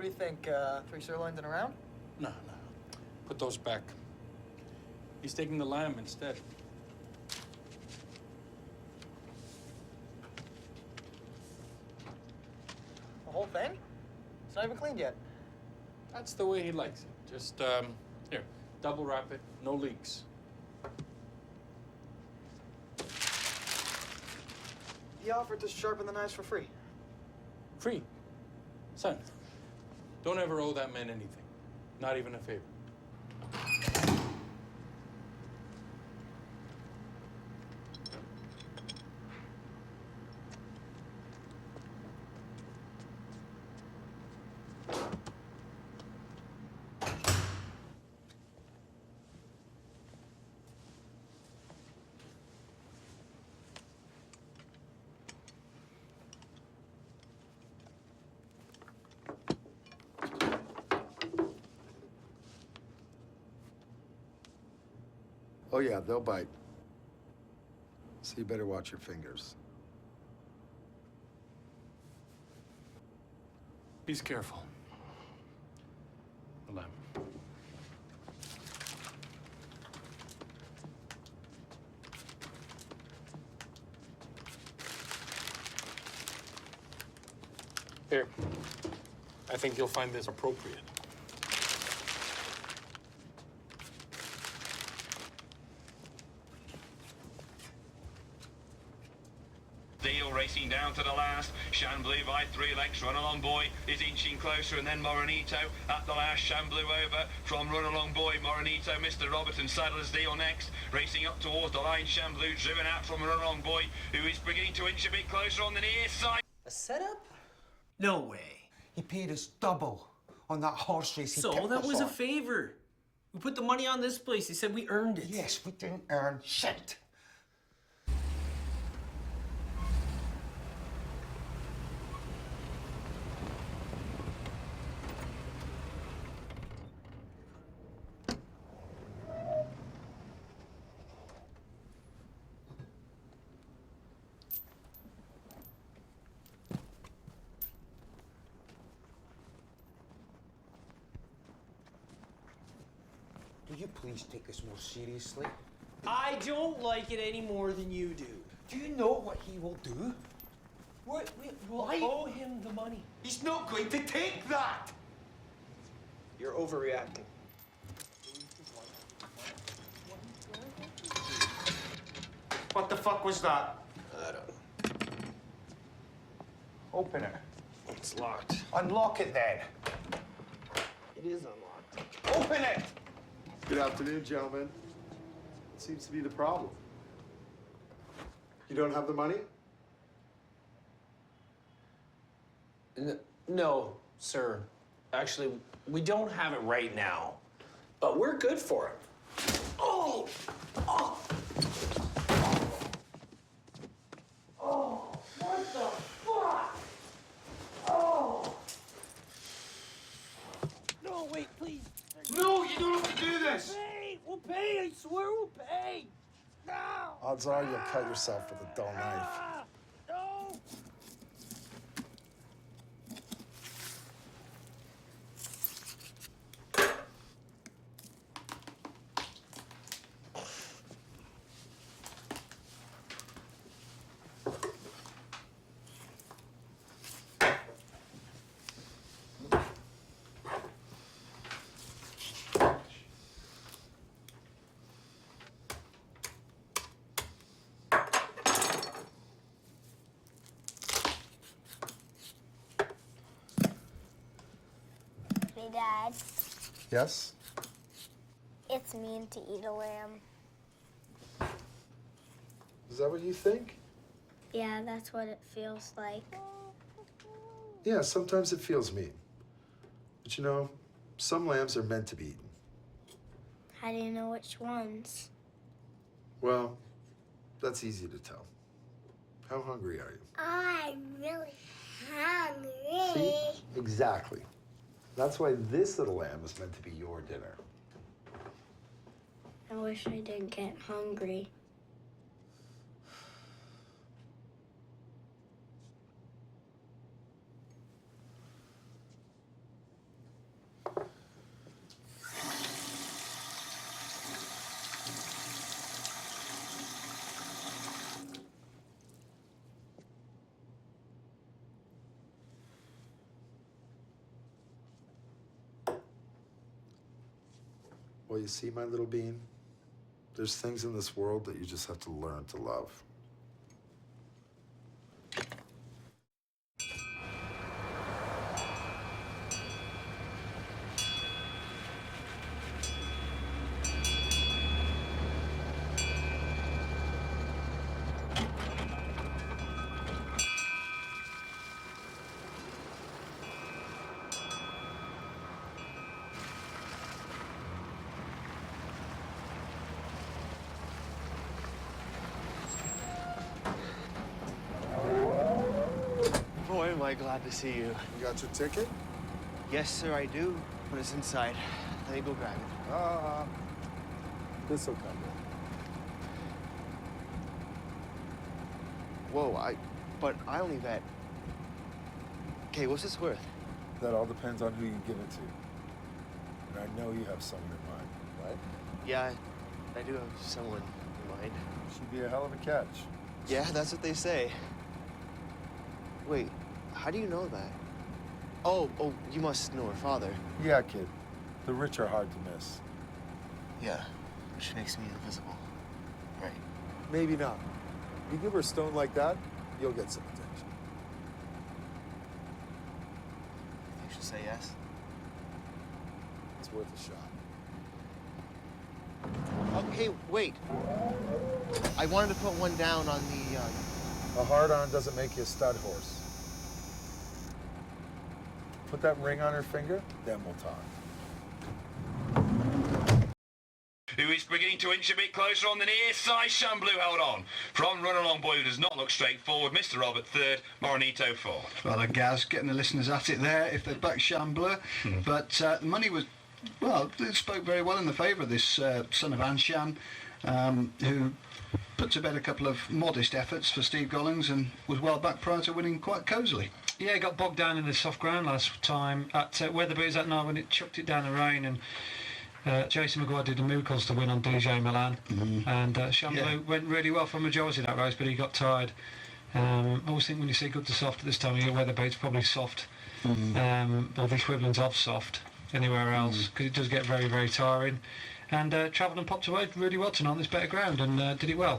What do you think? 3 sirloins in a round? No. Put those back. He's taking the lamb instead. The whole thing? It's not even cleaned yet. That's the way he likes it. Just, here, double wrap it, no leaks. He offered to sharpen the knives for free. Free. Son, don't ever owe that man anything. Not even a favor. Oh, yeah, they'll bite. So you better watch your fingers. He's careful. The lamb. Here. I think you'll find this appropriate. Deal racing down to the last. Shamblou by 3 lengths. Run Along Boy is inching closer, and then Moronito at the last. Shamblou over from Run Along Boy. Moronito, Mr. Robertson, Saddler's Deal next. Racing up towards the line. Shamblou driven out from Run Along Boy, who is beginning to inch a bit closer on the near side. A setup? No way. He paid us double on that horse race. So that was a favor. We put the money on this place. He said we earned it. Yes, we didn't earn shit. Will you please take this more seriously? I don't like it any more than you do. Do you know what he will do? We'll owe him the money. He's not going to take that! You're overreacting. What the fuck was that? I don't know. Open it. It's locked. Unlock it then. It is unlocked. Open it! Good afternoon, gentlemen. What seems to be the problem? You don't have the money? No, sir. Actually, we don't have it right now, but we're good for it. Oh! Oh! Oh! What the fuck? Oh! No, wait, please. No, you don't have to do this! We'll pay. I swear we'll pay. No! Odds are you'll cut yourself with a dull knife. No! Hey, Dad. Yes? It's mean to eat a lamb. Is that what you think? Yeah, that's what it feels like. Yeah, sometimes it feels mean. But you know, some lambs are meant to be eaten. How do you know which ones? Well, that's easy to tell. How hungry are you? I'm really hungry. See? Exactly. That's why this little lamb is meant to be your dinner. I wish I didn't get hungry. Well, you see, my little bean, there's things in this world that you just have to learn to love. Boy, am I glad to see you. You got your ticket? Yes, sir, I do. But it's inside. Let me go grab it. This'll come in. Whoa, but I only bet. Okay, what's this worth? That all depends on who you give it to. And I know you have someone in mind, right? Yeah, I do have someone in mind. Should be a hell of a catch. Yeah, that's what they say. Wait, how do you know that? Oh, you must know her father. Yeah, kid. The rich are hard to miss. Yeah, which makes me invisible. Right. Maybe not. You give her a stone like that, you'll get some attention. You should say yes. It's worth a shot. Oh, hey, wait. I wanted to put one down on the, A hard-on doesn't make you a stud horse. Put that ring on her finger, then we'll talk. Who is beginning to inch a bit closer on the near side. Shamblou held on. From Run Along Boy, who does not look straightforward. Mr. Robert third, Moronito fourth. Well, Gaz getting the listeners at it there if they back Shamblou. But the money was, well, it spoke very well in the favour of this son of Anshan, who put to bed a couple of modest efforts for Steve Gollings and was well back prior to winning quite cosily. Yeah, got bogged down in the soft ground last time at Weatherby's that night when it chucked it down the rain, and Jason Maguire did the miracles to win on DJ Milan, and Shamblou went really well for a majority of that race, but he got tired. I always think when you see good to soft at this time of year, Weatherby, it's probably soft, or the equivalent of soft anywhere else, because it does get very, very tiring. And travelled and popped away really well tonight on this better ground, and did it well.